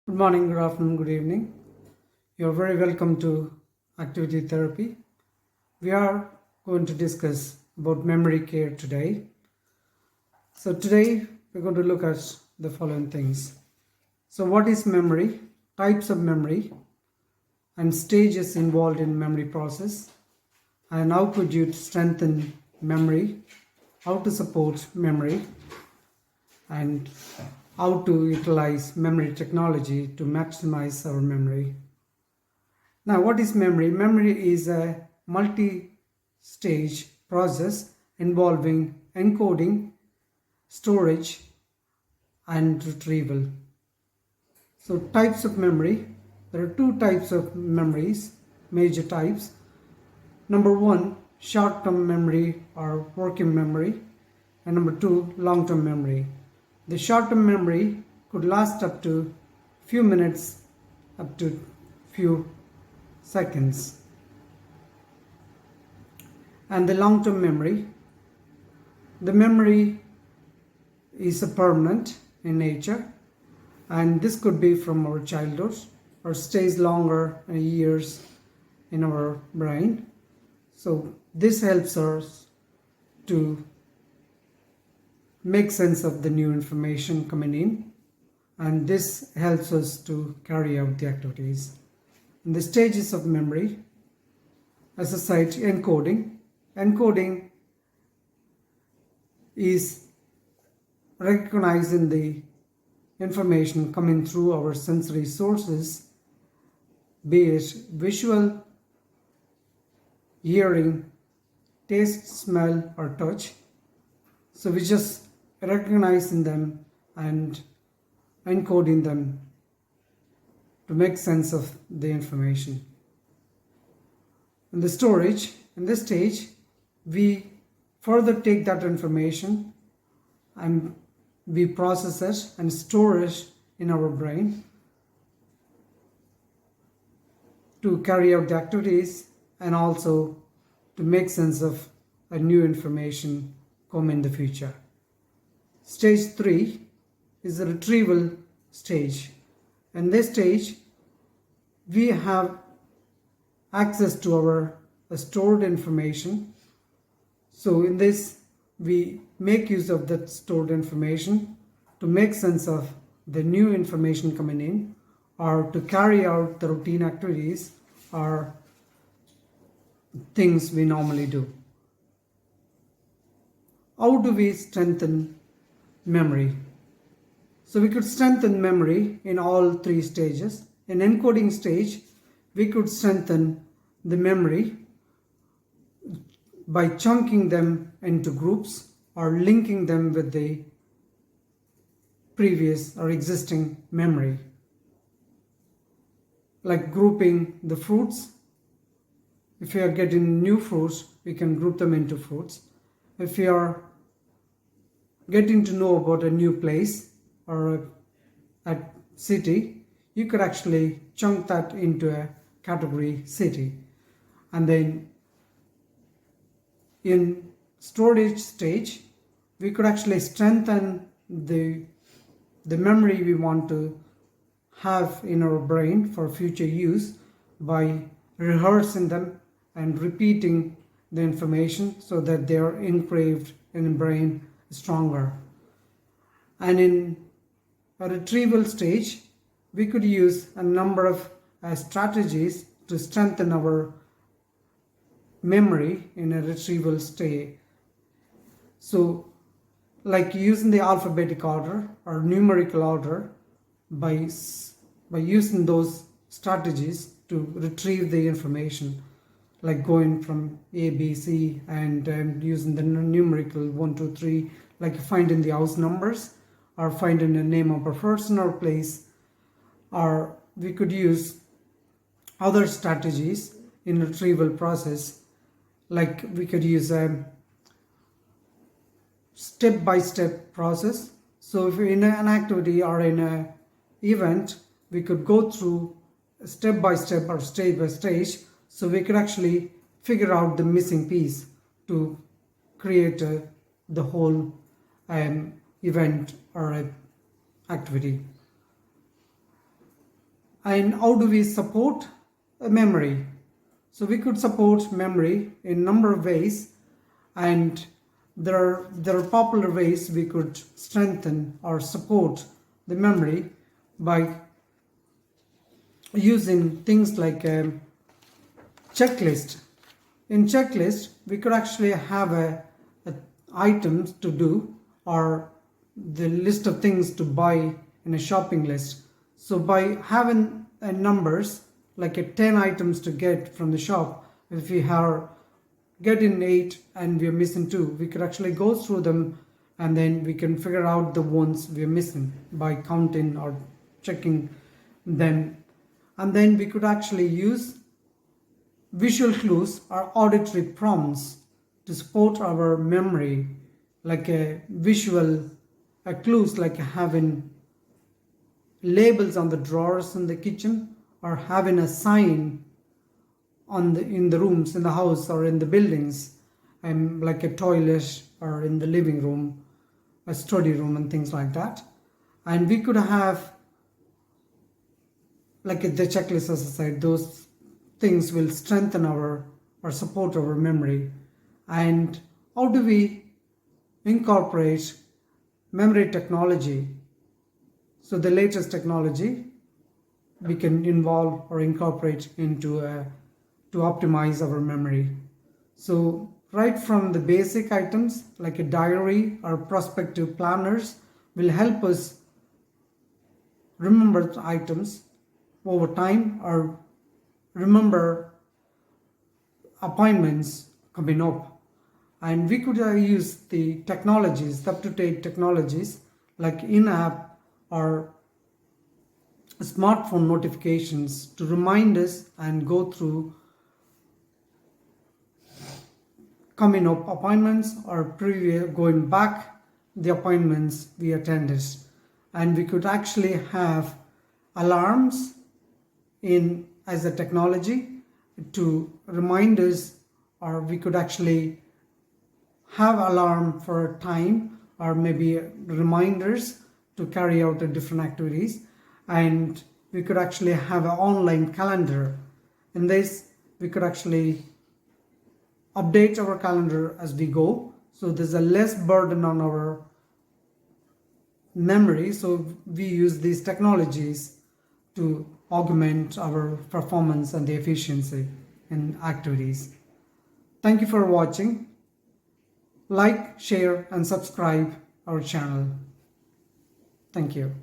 Good morning, good afternoon, good evening. You're very welcome to Activity Therapy. We are going to discuss about memory care today. So today we're going to look at the following things. So what is memory? Types of memory and stages involved in memory process, and how could you strengthen memory, how to support memory, and how to utilize memory technology to maximize our memory. Now, what is memory? Memory is a multi-stage process involving encoding, storage, and retrieval. So types of memory. There are two types of memories, major types. Number one, short-term memory or working memory, and number two, long-term memory. The short-term memory could last up to few minutes, up to few seconds. And the long-term memory, the memory is a permanent in nature, and this could be from our childhood or stays longer years in our brain. So this helps us to make sense of the new information coming in, and this helps us to carry out the activities. In the stages of memory, as I said, encoding. Encoding is recognizing the information coming through our sensory sources, be it visual, hearing, taste, smell, or touch. So we just recognizing them and encoding them to make sense of the information. In the storage, in this stage, we further take that information and we process it and store it in our brain to carry out the activities and also to make sense of a new information come in the future. Stage 3 is the retrieval stage. In this stage, we have access to our stored information. So in this, we make use of that stored information to make sense of the new information coming in, or to carry out the routine activities or things we normally do. How do we strengthen memory? So we could strengthen memory in all three stages. In encoding stage, we could strengthen the memory by chunking them into groups or linking them with the previous or existing memory. Like grouping the fruits. If we are getting new fruits, we can group them into fruits. If we are getting to know about a new place or a city, you could actually chunk that into a category city. And then in storage stage, we could actually strengthen the memory we want to have in our brain for future use by rehearsing them and repeating the information so that they are engraved in the brain stronger. And in a retrieval stage, we could use a number of strategies to strengthen our memory in a retrieval state. So like using the alphabetic order or numerical order, by using those strategies to retrieve the information, like going from A, B, C and using the numerical 1, 2, 3, like finding the house numbers or finding the name of a person or place. Or we could use other strategies in retrieval process, like we could use a step-by-step process. So if in an activity or in an event, we could go through step-by-step or stage-by-stage, so we could actually figure out the missing piece to create the whole event or activity. And how do we support a memory? So we could support memory in a number of ways, and there are popular ways we could strengthen or support the memory by using things like a checklist. In checklist, we could actually have a items to do, or the list of things to buy in a shopping list. So by having numbers like a 10 items to get from the shop, if we are getting 8 and we are missing 2, we could actually go through them, and then we can figure out the ones we are missing by counting or checking them. And then we could actually use visual clues or auditory prompts to support our memory, like a visual clues, like having labels on the drawers in the kitchen, or having a sign on in the rooms in the house or in the buildings, and like a toilet, or in the living room, a study room, and things like that. And we could have like the checklist, as I said, those things will strengthen or support our memory. And how do we incorporate memory technology? So the latest technology we can involve or incorporate into to optimize our memory. So right from the basic items like a diary or prospective planners will help us remember the items over time, or remember appointments coming up. And we could use the technologies, up-to-date technologies like in-app or smartphone notifications to remind us and go through coming up appointments, or going back the appointments we attended. And we could actually have alarms in as a technology to remind us, or we could actually have alarm for a time, or maybe reminders to carry out the different activities. And we could actually have an online calendar. In this, we could actually update our calendar as we go, so there's a less burden on our memory. So we use these technologies to augment our performance and the efficiency in activities. Thank you for watching. Like, share, and subscribe our channel. Thank you.